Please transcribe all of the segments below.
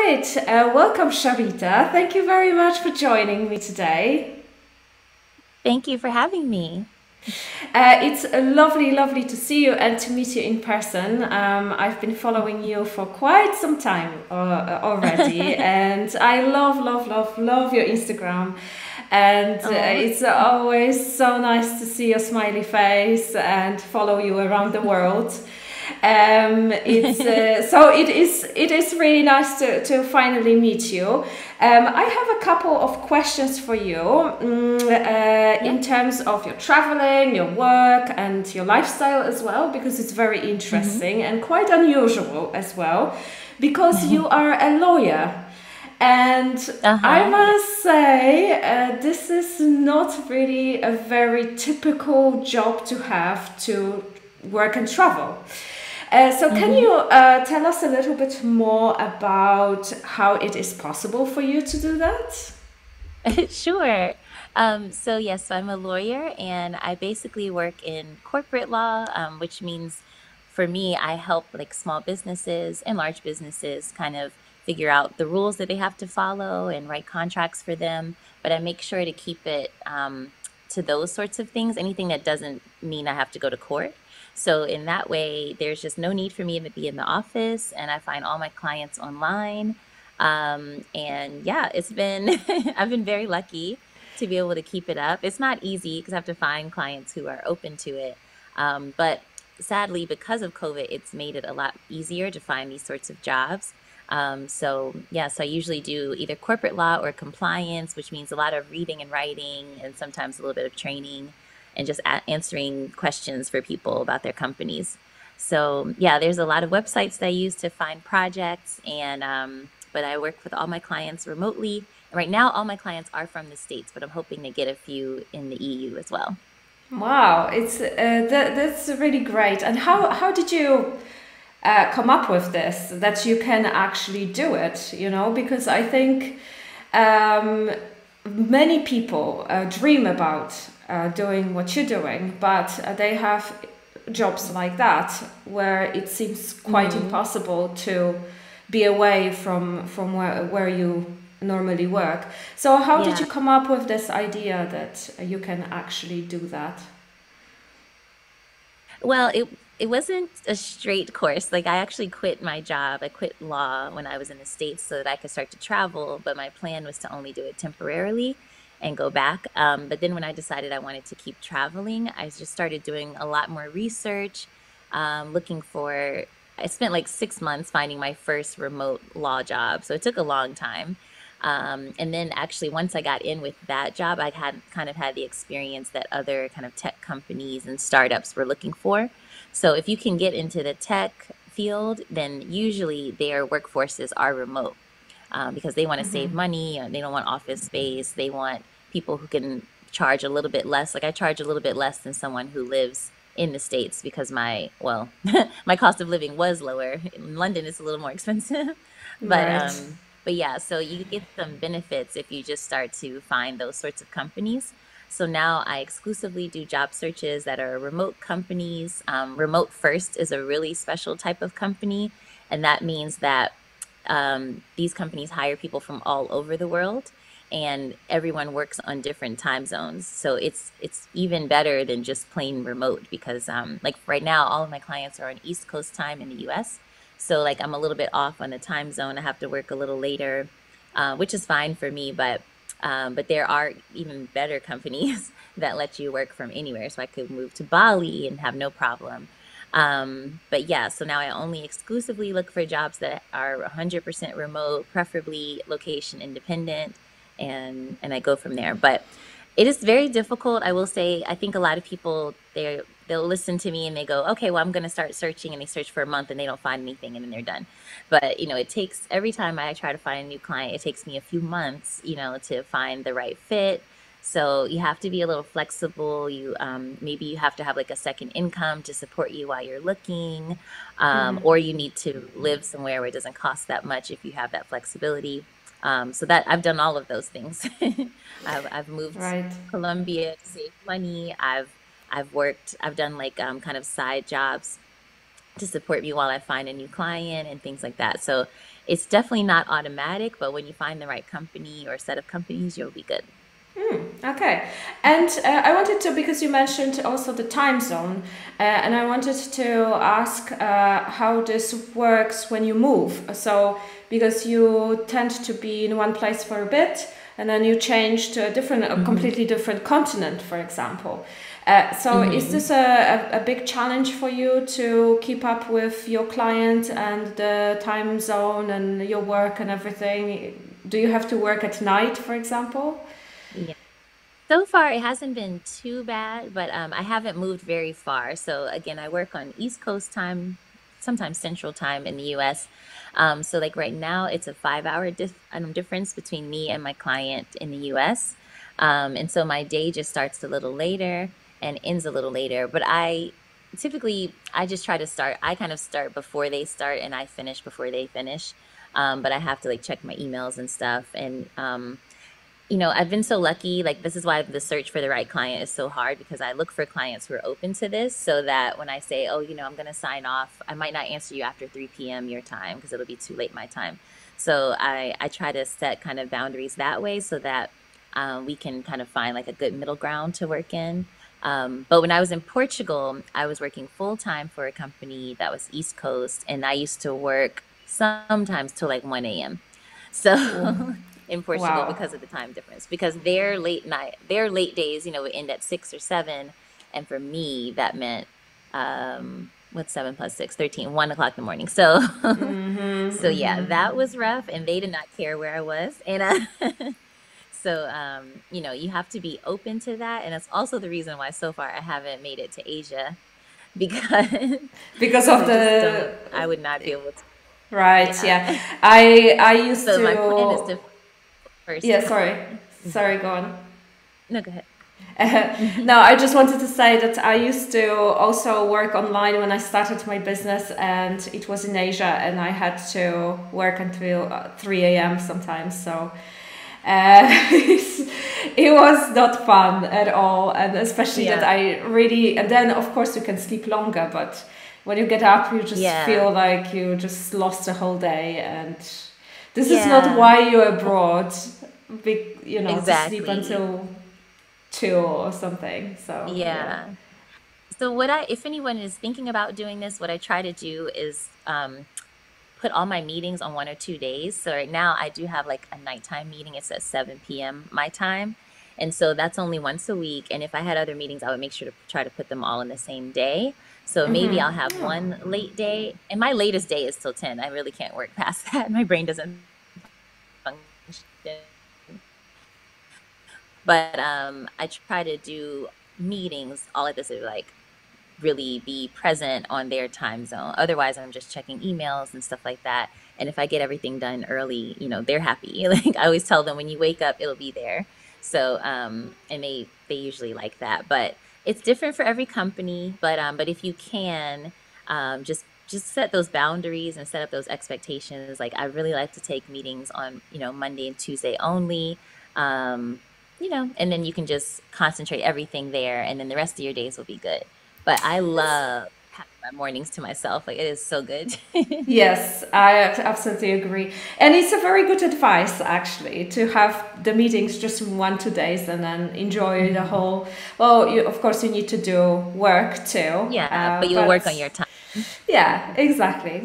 right. Welcome, Sharita. Thank you very much for joining me today. Thank you for having me. It's lovely, lovely to see you and to meet you in person. I've been following you for quite some time already, and I love, love, love, love your Instagram. And Oh, it's always so nice to see your smiley face and follow you around the world. It's so it is really nice to finally meet you. I have a couple of questions for you yeah. in terms of your traveling, your work, and your lifestyle as well, because it's very hmm interesting and quite unusual as well, because you are a lawyer. And I Uh-huh. Yeah. must say, this is not really a very typical job to have to work and travel. So, can hmm you tell us a little bit more about how it is possible for you to do that? Sure. So yes, so I'm a lawyer and I basically work in corporate law, which means for me, I help like small businesses and large businesses kind of figure out the rules that they have to follow and write contracts for them. But I make sure to keep it to those sorts of things, anything that doesn't mean I have to go to court. So in that way, there's just no need for me to be in the office, and I find all my clients online. And yeah, it's been, I've been very lucky to be able to keep it up. It's not easy because I have to find clients who are open to it. But sadly, because of COVID, it's made it a lot easier to find these sorts of jobs. So yeah, so I usually do either corporate law or compliance, which means a lot of reading and writing and sometimes a little bit of training and just answering questions for people about their companies. So yeah, there's a lot of websites that I use to find projects, and but I work with all my clients remotely. And right now, all my clients are from the States, but I'm hoping to get a few in the EU as well. Wow, it's that's really great. And how did you come up with this that you can actually do it? You know, because I think um, many people dream about doing what you're doing, but they have jobs like that where it seems quite hmm impossible to be away from where you normally work. So how did Yeah. you come up with this idea that you can actually do that? Well, it wasn't a straight course. Like I actually quit my job. I quit law when I was in the States so that I could start to travel, but my plan was to only do it temporarily and go back. But then when I decided I wanted to keep traveling, I just started doing a lot more research, looking for I spent like 6 months finding my first remote law job. So it took a long time. And then actually, once I got in with that job, I had kind of had the experience that other kind of tech companies and startups were looking for. So if you can get into the tech field, then usually their workforces are remote because they want to save money. They don't want office space. They want people who can charge a little bit less. Like I charge a little bit less than someone who lives in the States because well, my cost of living was lower. In London, it's a little more expensive. But Right. but yeah, so you get some benefits if you just start to find those sorts of companies. So now I exclusively do job searches that are remote companies. Remote first is a really special type of company, and that means that these companies hire people from all over the world, and everyone works on different time zones. So it's even better than just plain remote because like right now, all of my clients are on East Coast time in the U.S. So like I'm a little bit off on the time zone. I have to work a little later, which is fine for me. But there are even better companies that let you work from anywhere. So I could move to Bali and have no problem. But yeah, so now I only exclusively look for jobs that are 100% remote, preferably location independent, and I go from there. But it is very difficult, I will say. I think a lot of people they'll listen to me and they go, "Okay, well, I'm going to start searching," and they search for a month and they don't find anything and then they're done. But, it takes every time I try to find a new client, it takes me a few months, to find the right fit. So you have to be a little flexible. You maybe you have to have like a second income to support you while you're looking, or you need to live somewhere where it doesn't cost that much if you have that flexibility. So that I've done all of those things. I've moved to Right. Colombia to save money. I've done like kind of side jobs to support me while I find a new client and things like that. So it's definitely not automatic, but when you find the right company or set of companies, you'll be good. Okay. And I wanted to, because you mentioned also the time zone, and I wanted to ask how this works when you move. So, because you tend to be in one place for a bit, and then you change to a completely different continent, for example. So is this a big challenge for you to keep up with your client and the time zone and your work and everything? Do you have to work at night, for example? Yeah. So far, it hasn't been too bad, but I haven't moved very far. So again, I work on East Coast time, sometimes Central time in the US. So like right now, it's a 5 hour difference between me and my client in the US. And so my day just starts a little later and ends a little later. But I just try to start. I kind of start before they start, and I finish before they finish. But I have to like check my emails and stuff, and I've been so lucky. Like, this is why the search for the right client is so hard, because I look for clients who are open to this, so that when I say, oh, I'm going to sign off, I might not answer you after 3 p.m. your time because it'll be too late my time. So I try to set kind of boundaries that way, so that we can kind of find like a good middle ground to work in. But when I was in Portugal, I was working full time for a company that was East Coast, and I used to work sometimes till like 1 a.m. So in Portugal, Wow. because of the time difference, because their late days, would end at 6 or 7. And for me, that meant, what's 7 plus 6, 13, 1 o'clock in the morning. So, so yeah, that was rough, and they did not care where I was. And, so, you have to be open to that. And it's also the reason why so far I haven't made it to Asia, because, Because because of I would not be able to. right, Yeah. yeah. I used So my plan is to, to first. yeah, sorry, go on. No, go ahead. No, I just wanted to say that I used to also work online when I started my business, and it was in Asia, and I had to work until 3 a.m. sometimes. So it was not fun at all, and especially that Yeah. I really, and then of course you can sleep longer, but when you get up, you just Yeah. feel like you just lost a whole day, and this is not Yeah. why you're abroad, to sleep Exactly. until 2 or something. So yeah. Yeah. So if anyone is thinking about doing this, what I try to do is put all my meetings on 1 or 2 days. So right now I do have like a nighttime meeting. It's at 7 p.m. my time. And so that's only once a week. And if I had other meetings, I would make sure to try to put them all in the same day. So maybe I'll have one late day. And my latest day is till 10. I really can't work past that. My brain doesn't function. But I try to do meetings all at this, like really be present on their time zone. Otherwise, I'm just checking emails and stuff like that. And if I get everything done early, they're happy. Like, I always tell them, when you wake up, it'll be there. So, and they usually like that. But it's different for every company. But if you can, just set those boundaries and set up those expectations. Like, I really like to take meetings on, Monday and Tuesday only. Um, and then you can just concentrate everything there, and then the rest of your days will be good. But I love having my mornings to myself. Like, it is so good. Yes, I absolutely agree. And it's a very good advice, actually, to have the meetings just in 1 2 days and then enjoy the whole. Well, of course, you need to do work too. Yeah, but you'll But work on your time. yeah, exactly.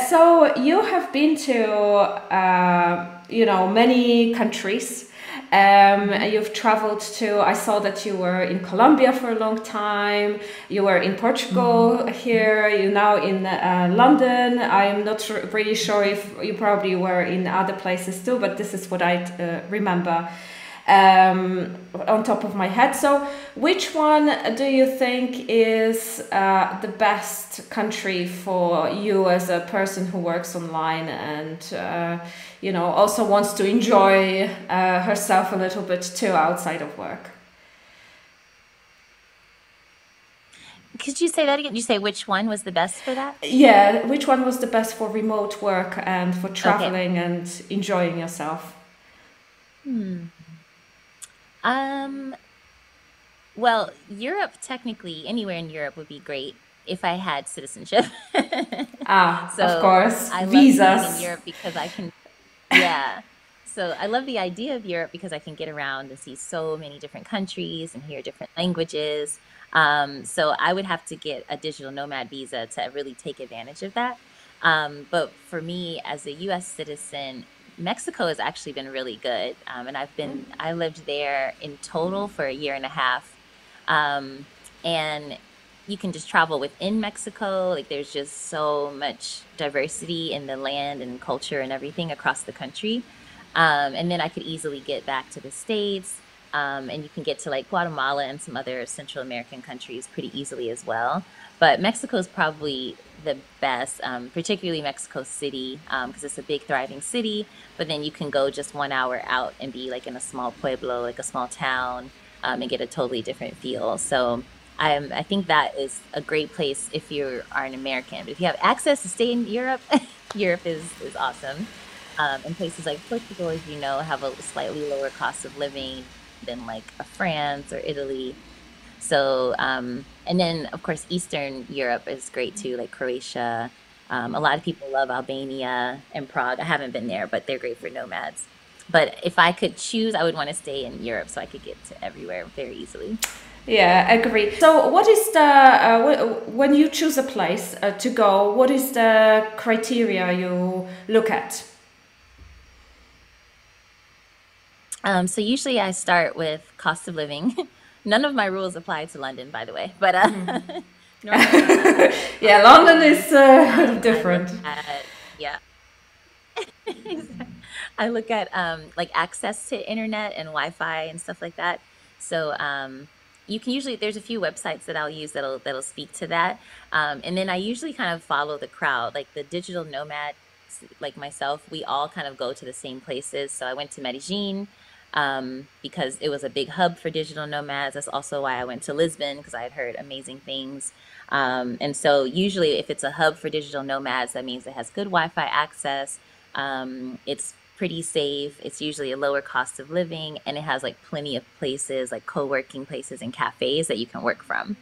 So you have been to, many countries. You've traveled to, I saw that you were in Colombia for a long time. You were in Portugal here. You're now in London. I'm not really sure if you probably were in other places too, but this is what I remember on top of my head. So which one do you think is the best country for you as a person who works online and also wants to enjoy herself a little bit too outside of work? Could you say that again? Did you say which one was the best for that? Yeah, which one was the best for remote work and for Okay. traveling and enjoying yourself? Hmm. Um, well, Europe, technically, anywhere in Europe would be great. if I had citizenship. Ah, of So course, I love being in visas. Europe because I can, yeah. So I love the idea of Europe because I can get around and see so many different countries and hear different languages. So I would have to get a digital nomad visa to really take advantage of that. But for me, as a US citizen, Mexico has actually been really good. And I lived there in total for a year and a half. Um, and you can just travel within Mexico. Like there's just so much diversity in the land and culture and everything across the country. And then I could easily get back to the States. And you can get to like Guatemala and some other Central American countries pretty easily as well. But Mexico is probably the best, particularly Mexico City, because it's a big, thriving city. But then you can go just 1 hour out and be like in a small pueblo, like a small town, and get a totally different feel. So I think that is a great place if you are an American. But if you have access to stay in Europe, Europe is awesome. And places like Portugal, as you know, have a slightly lower cost of living than like a France or Italy. So, and then of course, Eastern Europe is great too, like Croatia. A lot of people love Albania and Prague. I haven't been there, but they're great for nomads. But if I could choose, I would want to stay in Europe so I could get to everywhere very easily. Yeah, agree. So, what is the when you choose a place to go? What is the criteria you look at? So usually I start with cost of living. None of my rules apply to London, by the way, but normally Yeah, cost of London living. is I look different. at, yeah, I look at like access to internet and Wi-Fi and stuff like that. So you can usually there's a few websites that I'll use that'll speak to that. And then I usually kind of follow the crowd, like the digital nomads like myself, we all kind of go to the same places. So I went to Medellin because it was a big hub for digital nomads. That's also why I went to Lisbon because I had heard amazing things. And so usually if it's a hub for digital nomads, that means it has good Wi-Fi access. It's pretty safe. It's usually a lower cost of living, and it has like plenty of places, like co-working places and cafes that you can work from.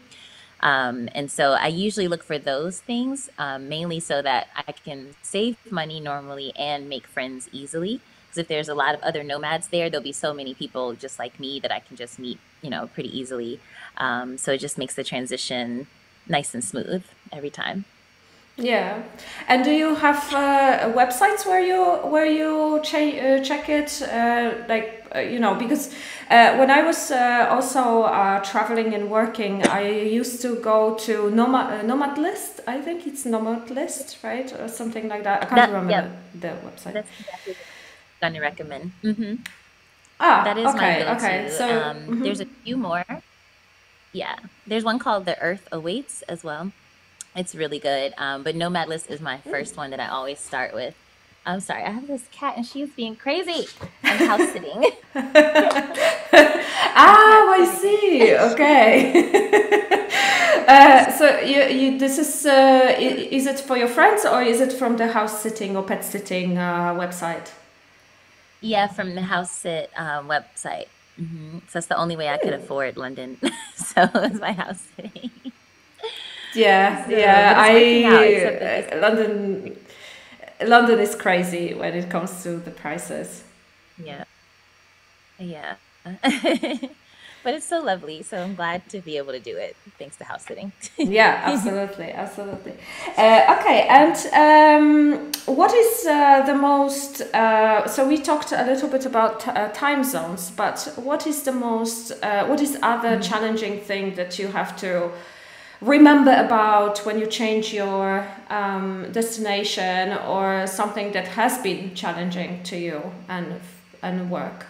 And so I usually look for those things, mainly so that I can save money normally and make friends easily. Because if there's a lot of other nomads there, there'll be so many people just like me that I can just meet, pretty easily. So it just makes the transition nice and smooth every time. Yeah, and do you have websites where you check it? Because when I was also traveling and working, I used to go to Nomad List. I think it's Nomad List, right, or something like that. I can't remember Yep, the website. that's exactly what I'm gonna recommend. That Ah, is my okay, okay. go-to. So, There's a few more. Yeah, there's one called The Earth Awaits as well. It's really good. But Nomad List is my first one that I always start with. I'm sorry, I have this cat and she's being crazy. I'm house sitting. I'm cat ah, I sitting. see. Okay. So this is it for your friends or is it from the house sitting or pet sitting website? Yeah, from the house sit website. So that's the only way I could afford London. So it's my house sitting. Yeah, So, yeah. but it's working out, except that this, London is crazy when it comes to the prices. yeah, yeah. But it's so lovely. So I'm glad to be able to do it thanks to house sitting. Yeah, absolutely, absolutely. Okay, and what is the most? So we talked a little bit about time zones, but what is the most? What is other challenging thing that you have to remember about when you change your destination, or something that has been challenging to you and work?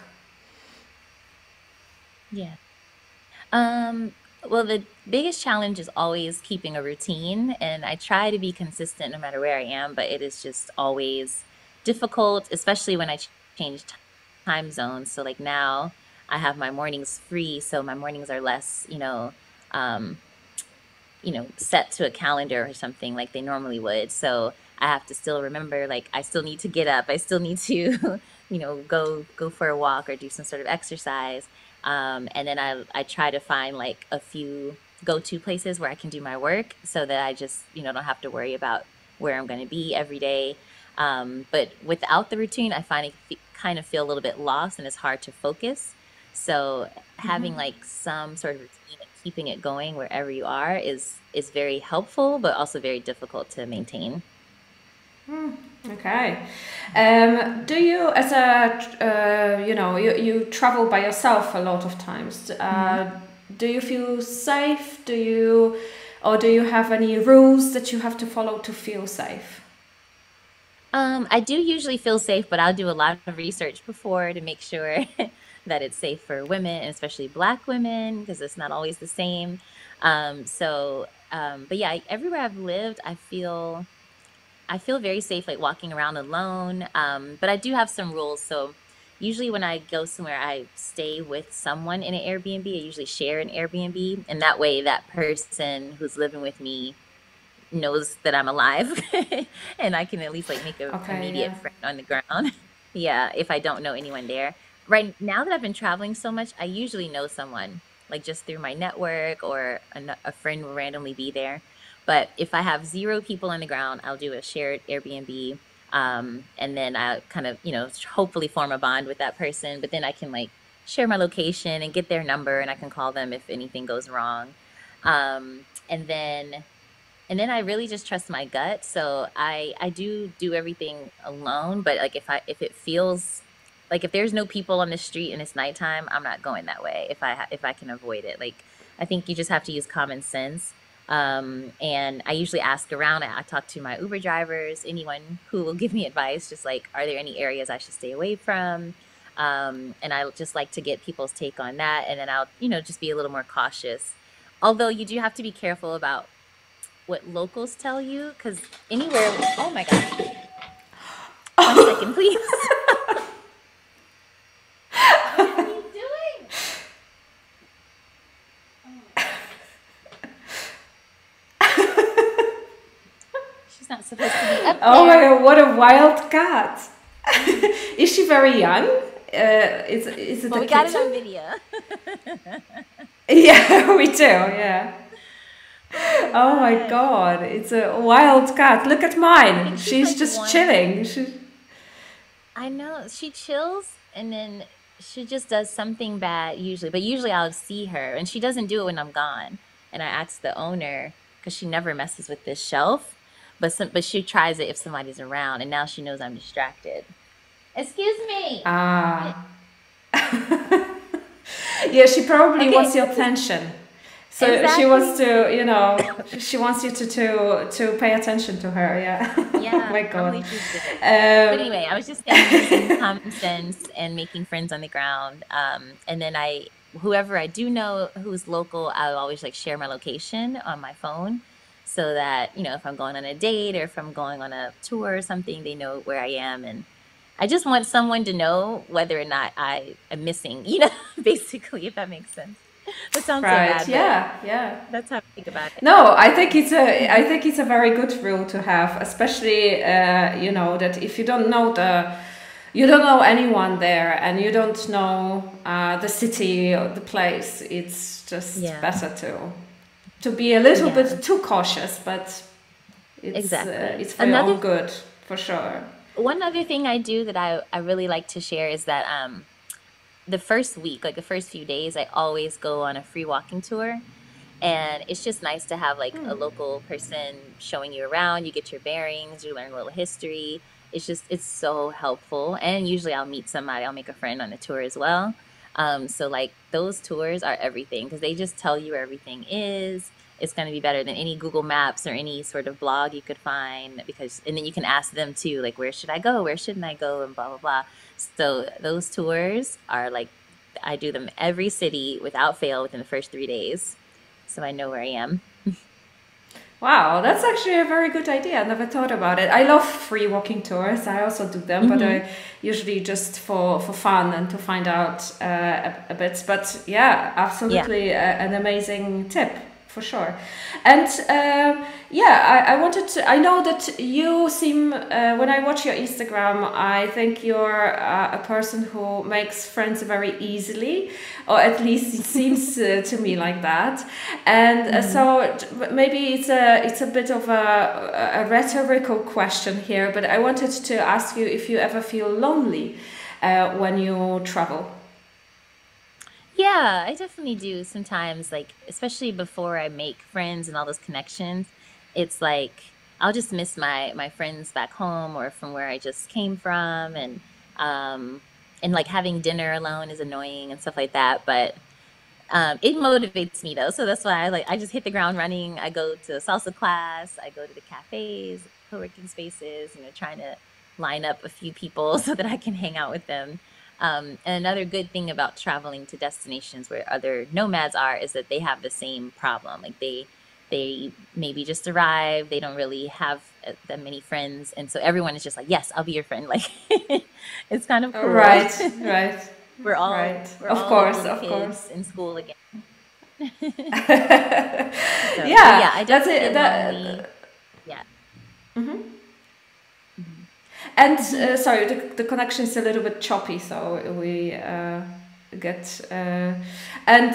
Yeah. Um, well, the biggest challenge is always keeping a routine, and I try to be consistent no matter where I am, but it is just always difficult, especially when I change time zones. So like now I have my mornings free, so my mornings are less, um, set to a calendar or something like they normally would. So I have to still remember, like, I still need to get up. I still need to, go for a walk or do some sort of exercise. And then I try to find like a few go-to places where I can do my work so that I just, don't have to worry about where I'm going to be every day. But without the routine, I find it kind of feel a little bit lost and it's hard to focus. So having like some sort of routine and keeping it going wherever you are is very helpful, but also very difficult to maintain. Okay. Do you, as a, you travel by yourself a lot of times. Do you feel safe? Do you have any rules that you have to follow to feel safe? I do usually feel safe, but I'll do a lot of research before to make sure that it's safe for women, and especially Black women, because it's not always the same. But yeah, everywhere I've lived, I feel very safe, like walking around alone. But I do have some rules. So usually when I go somewhere, I stay with someone in an Airbnb. I usually share an Airbnb, and that way that person who's living with me knows that I'm alive and I can at least like make an immediate friend on the ground. Yeah, if I don't know anyone there. Right now that I've been traveling so much, I usually know someone, like just through my network, or a friend will randomly be there. But if I have 0 people on the ground, I'll do a shared Airbnb. And then I kind of, hopefully form a bond with that person. But then I can like share my location and get their number, and I can call them if anything goes wrong. And then I really just trust my gut. So I do everything alone. But like if it feels like, if there's no people on the street and it's nighttime, I'm not going that way if I can avoid it. Like, I think you just have to use common sense. And I usually ask around. I talk to my Uber drivers, anyone who will give me advice, just like, are there any areas I should stay away from? And I just like to get people's take on that. And then I'll, just be a little more cautious. Although you do have to be careful about what locals tell you, because anywhere, oh my gosh. 1 second, please. What are you doing? She's not supposed to be up there. Oh my God, what a wild cat. Is she very young? Is it we got it on video. Yeah, we do, yeah. Oh my God, it's a wild cat. Look at mine. She's like just chilling. I know. She chills and then she just does something bad usually. But usually I'll see her, and she doesn't do it when I'm gone. And I ask the owner, because she never messes with this shelf, but she tries it if somebody's around, and now she knows I'm distracted. Excuse me. Yeah, she probably wants your attention. So exactly. She wants to, she wants you to pay attention to her. Yeah. Yeah. Oh my God. But anyway, I was just saying, using common sense and making friends on the ground. And then whoever I do know who's local, I'll always like share my location on my phone, so that, if I'm going on a date or if I'm going on a tour or something, they know where I am. And I just want someone to know whether or not I am missing, basically, if that makes sense. That sounds right. So bad. Yeah. That's how I think about it. No, I think it's a very good rule to have, especially that if you don't know anyone there, and you don't know the city or the place, it's just better to be a little bit too cautious, but it's for your own good, for sure. One other thing I do that I really like to share is that the first week, like the first few days, I always go on a free walking tour. And it's just nice to have like a local person showing you around. You get your bearings, you learn a little history. It's so helpful. And usually I'll meet somebody, I'll make a friend on the tour as well. So like those tours are everything, because they just tell you where everything is. It's going to be better than any Google Maps or any sort of blog you could find, and then you can ask them too, like, where should I go? Where shouldn't I go? And blah, blah, blah. So those tours are like, I do them every city without fail within the first 3 days. So I know where I am. Wow, that's actually a very good idea. I never thought about it. I love free walking tours. I also do them, but I usually just for fun and to find out a bit. But yeah, absolutely an amazing tip for sure. And yeah, I wanted to, I know that you seem, when I watch your Instagram, I think you're a person who makes friends very easily, or at least it seems to me like that. And so maybe it's a bit of a rhetorical question here, but I wanted to ask you if you ever feel lonely when you travel. Yeah, I definitely do sometimes, like, especially before I make friends and all those connections, it's like I'll just miss my friends back home or from where I just came from, um and like having dinner alone is annoying and stuff like that, but it motivates me though. So that's why I just hit the ground running. I go to salsa class, I go to the cafes, co-working spaces, trying to line up a few people so that I can hang out with them. And another good thing about traveling to destinations where other nomads are is that they have the same problem. Like they maybe just arrived, they don't really have that many friends, and so everyone is just like, "Yes, I'll be your friend." Like it's kind of cool. Right, right, We're all right. we're Of all course, little of kids course. in school again. So, but yeah, Yeah, I that's definitely it. get lonely. Yeah. Mhm. And sorry, the connection is a little bit choppy, so we get. And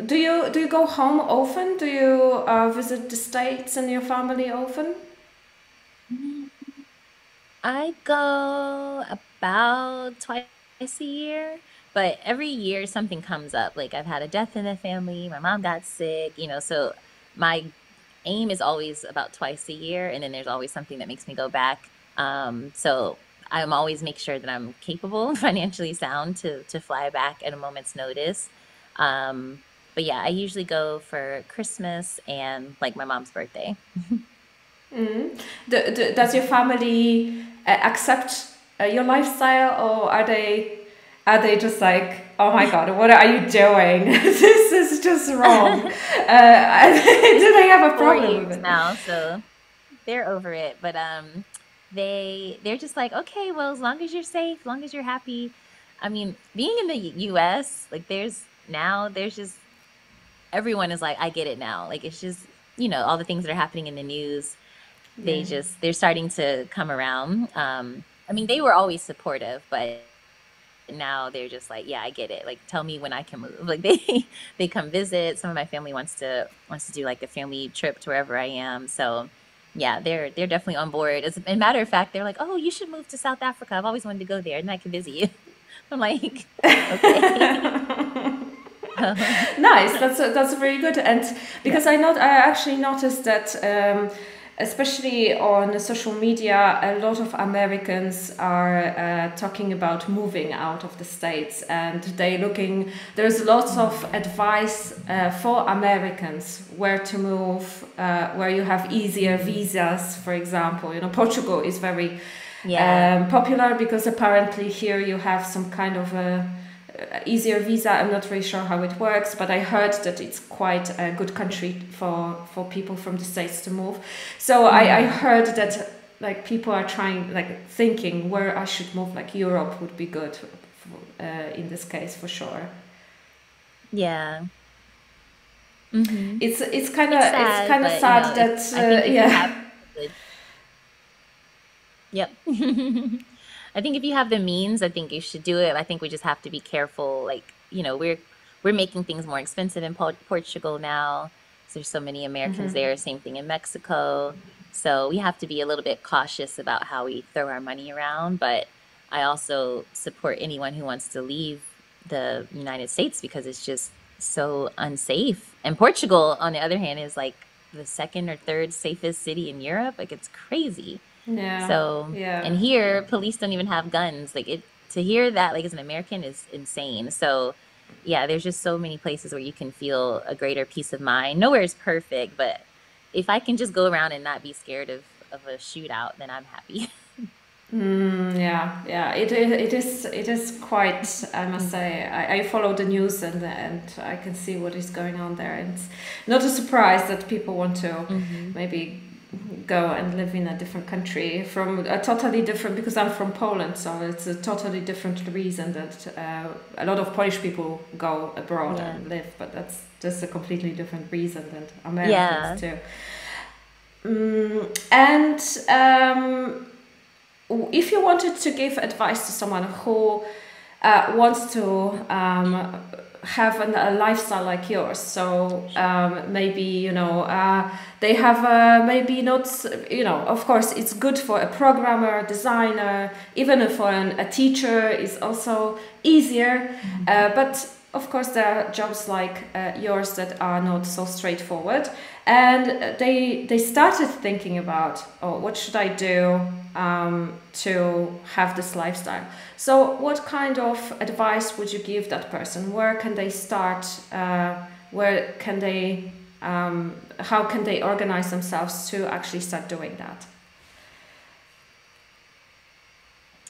do you go home often? Do you visit the States and your family often? I go about twice a year, but every year something comes up. Like I've had a death in the family, my mom got sick, so my aim is always about twice a year, and then there's always something that makes me go back. So I'm always make sure that I'm capable and financially sound to fly back at a moment's notice. Um, but yeah, I usually go for Christmas and like my mom's birthday. Does your family accept your lifestyle, or are they just like, oh my god, what are you doing? This is just wrong. Do they have a Four problem with years it? now, so they're over it. But they're just like, okay, well, as long as you're safe, as long as you're happy. I mean, being in the US, like there's just everyone is like, I get it now. Like it's just, all the things that are happening in the news, Yeah. they're starting to come around. I mean, they were always supportive, but now they're just like, yeah, I get it. Like, tell me when I can move. Like they come visit. Some of my family wants to do like a family trip to wherever I am. So yeah, they're definitely on board. As a matter of fact, they're like, oh, you should move to South Africa. I've always wanted to go there, and I can visit you. I'm like, okay. Nice. That's very good. And because I actually noticed that, especially on social media, a lot of Americans are talking about moving out of the States, and there's lots of advice for Americans where to move, where you have easier visas, for example. Portugal is very Yeah. popular because apparently here you have some kind of a easier visa. I'm not really sure how it works, but I heard that it's quite a good country for people from the States to move. So I heard that like people are thinking where I should move, like Europe would be good in this case for sure. Yeah. Hmm. It's kind of It's sad, but sad that I think if you have yeah. good, yep. I think if you have the means, I think you should do it. I think we just have to be careful. Like, we're making things more expensive in Portugal now. So there's so many Americans there. Same thing in Mexico. So we have to be a little bit cautious about how we throw our money around. But I also support anyone who wants to leave the United States because it's just so unsafe. And Portugal, on the other hand, is like the second or third safest city in Europe. Like it's crazy. Yeah, So, yeah. and here, police don't even have guns. Like to hear that, like as an American, is insane. So, yeah, there's just so many places where you can feel a greater peace of mind. Nowhere is perfect, but if I can just go around and not be scared of a shootout, then I'm happy. Yeah, yeah. It is quite. I must say, I follow the news and I can see what is going on there. And it's not a surprise that people want to Hmm. maybe go and live in a different country from a totally different, because I'm from Poland, so it's a totally different reason that a lot of Polish people go abroad and live, but that's just a completely different reason than Americans too. And if you wanted to give advice to someone who wants to have a lifestyle like yours, so maybe, you know, they have maybe not, you know, of course it's good for a programmer, designer, even for a teacher is also easier, but of course there are jobs like yours that are not so straightforward, and they started thinking about, oh, what should I do to have this lifestyle? So what kind of advice would you give that person? Where can they start? Where can they, how can they organize themselves to actually start doing that?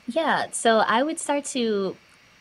Yeah, so I would start to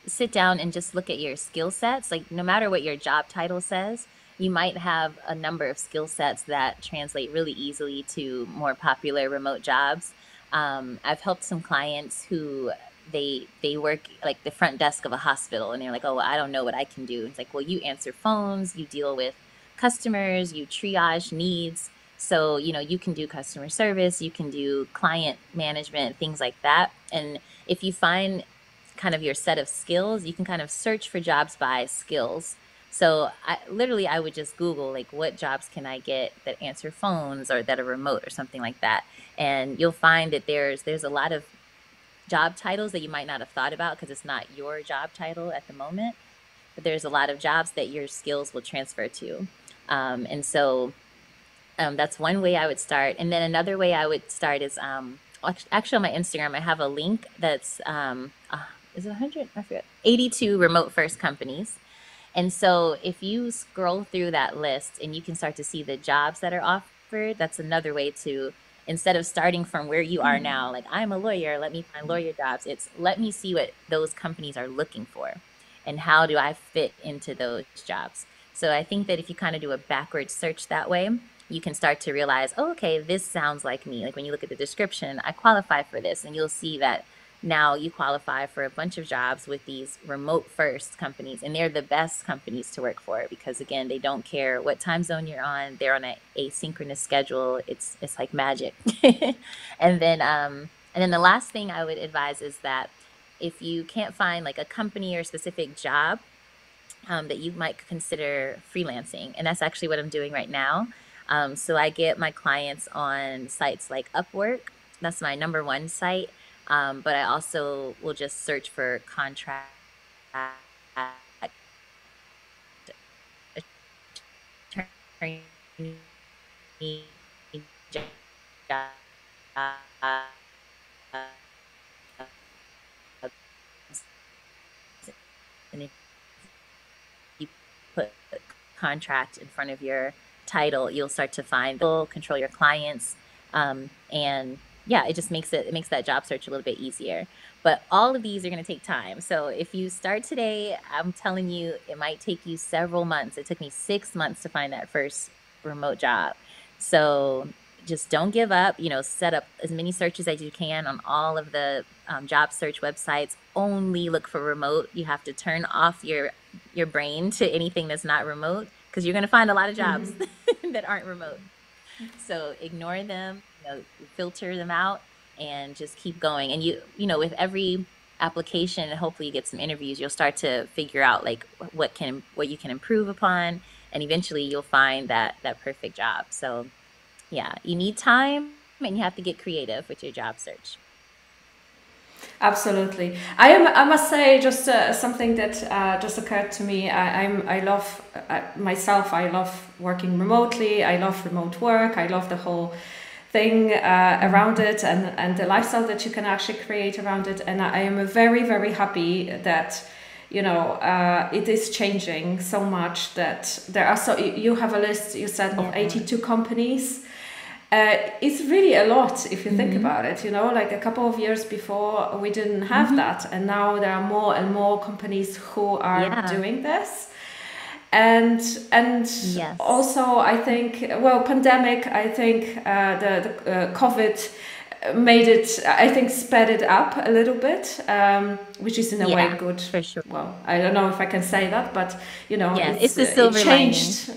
sit down and just look at your skill sets. Like, no matter what your job title says, you might have a number of skill sets that translate really easily to more popular remote jobs. I've helped some clients who they work like the front desk of a hospital, and they're like, oh, well, I don't know what I can do. It's like, well, you answer phones, you deal with customers, you triage needs. So, you know, you can do customer service, you can do client management, things like that. And if you find kind of your set of skills, you can kind of search for jobs by skills. So I would just Google, like, what jobs can I get that answer phones or that are remote or something like that. And you'll find that there's a lot of job titles that you might not have thought about because it's not your job title at the moment, but there's a lot of jobs that your skills will transfer to. And so that's one way I would start. And then another way I would start is actually on my Instagram, I have a link that's, is it 100? I forget. 82 remote first companies. And so if you scroll through that list and you can start to see the jobs that are offered, that's another way to, instead of starting from where you are now, like, I'm a lawyer, let me find lawyer jobs. It's let me see what those companies are looking for and how do I fit into those jobs. So I think that if you kind of do a backward search that way, you can start to realize, oh, okay, this sounds like me. Like, when you look at the description, I qualify for this, and you'll see that now you qualify for a bunch of jobs with these remote first companies, and they're the best companies to work for because, again, they don't care what time zone you're on. They're on an asynchronous schedule. It's like magic. And then the last thing I would advise is that if you can't find like a company or a specific job, that you might consider freelancing. And that's actually what I'm doing right now. So I get my clients on sites like Upwork. That's my #1 site. But I also will just search for contract attorney job, and if you put contract in front of your title, you'll start to find people control your clients, and yeah, it just makes that job search a little bit easier. But all of these are going to take time. So if you start today, I'm telling you, it might take you several months. It took me 6 months to find that first remote job. So just don't give up. You know, set up as many searches as you can on all of the job search websites. Only look for remote. You have to turn off your brain to anything that's not remote, because you're going to find a lot of jobs that aren't remote. So ignore them, filter them out, and just keep going. And you know, with every application, hopefully you get some interviews, you'll start to figure out like what you can improve upon, and eventually you'll find that perfect job. So yeah, you need time and you have to get creative with your job search. Absolutely. I must say just something that just occurred to me. I love myself. I love working remotely. I love remote work. I love the whole thing around it, and the lifestyle that you can actually create around it. And I am very, very happy that, you know, it is changing so much that there are you have a list, you said, of 82 companies. It's really a lot if you think about it, you know, like a couple of years before we didn't have that, and now there are more and more companies who are doing this. and Yes. also I think, well, pandemic, I think the COVID made it, I think, sped it up a little bit, which is in a way good. For sure. Well, I don't know if I can say that, but you know, Yeah, it's the silver it changed.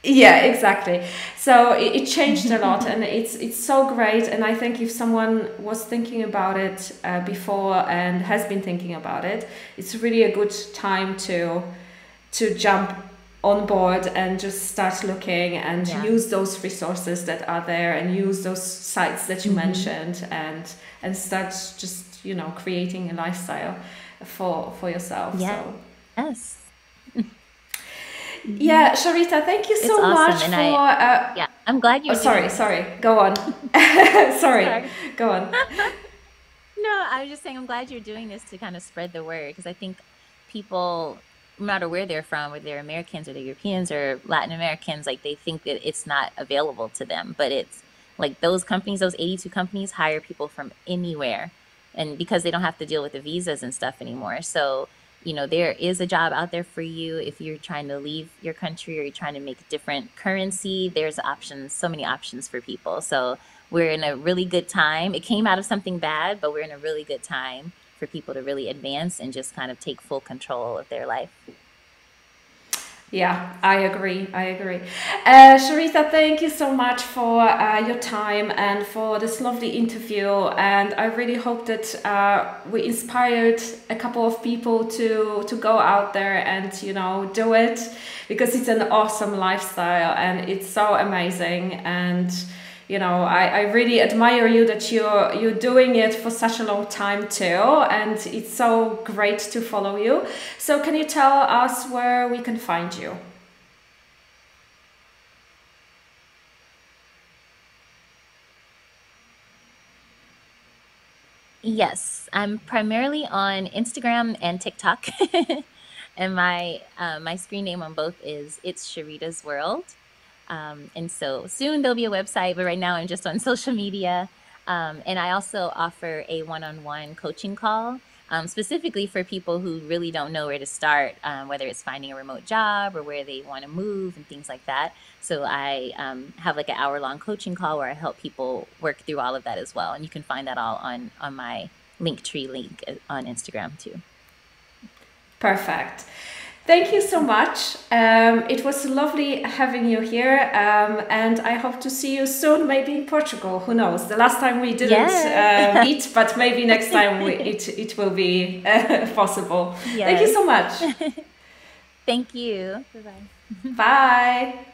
Yeah, exactly. So it changed a lot, and it's so great. And I think if someone was thinking about it before and has been thinking about it, it's really a good time to jump on board and just start looking and use those resources that are there, and use those sites that you mentioned, and start just, you know, creating a lifestyle for yourself. Yeah. So. Yes. Yeah, Sharita, thank you so much for. Yeah, I'm glad you're. Sorry. Go on. Sorry. Go on. No, I was just saying I'm glad you're doing this to kind of spread the word, because I think people, no matter where they're from, whether they're Americans or they're Europeans or Latin Americans, like they think that it's not available to them. But it's like those companies, those 82 companies hire people from anywhere, and because they don't have to deal with the visas and stuff anymore. So, you know, there is a job out there for you if you're trying to leave your country or you're trying to make a different currency. There's options, so many options for people. So we're in a really good time. It came out of something bad, but we're in a really good time for people to really advance and just kind of take full control of their life. Yeah, I agree. Sharita, thank you so much for your time and for this lovely interview. And I really hope that we inspired a couple of people to go out there and, you know, do it, because it's an awesome lifestyle and it's so amazing. And you know, I really admire you that you're doing it for such a long time too, and it's so great to follow you. So can you tell us where we can find you? Yes, I'm primarily on Instagram and TikTok, and my screen name on both is It's Sharita's World. And so soon there'll be a website, but right now I'm just on social media. And I also offer a one-on-one coaching call, specifically for people who really don't know where to start, whether it's finding a remote job or where they want to move and things like that. So I have like an hour-long coaching call where I help people work through all of that as well. And you can find that all on my Linktree link on Instagram too. Perfect. Thank you so much. It was lovely having you here, and I hope to see you soon, maybe in Portugal. Who knows? The last time we didn't meet, but maybe next time it will be possible. Yes. Thank you so much. Thank you. Bye-bye. Bye.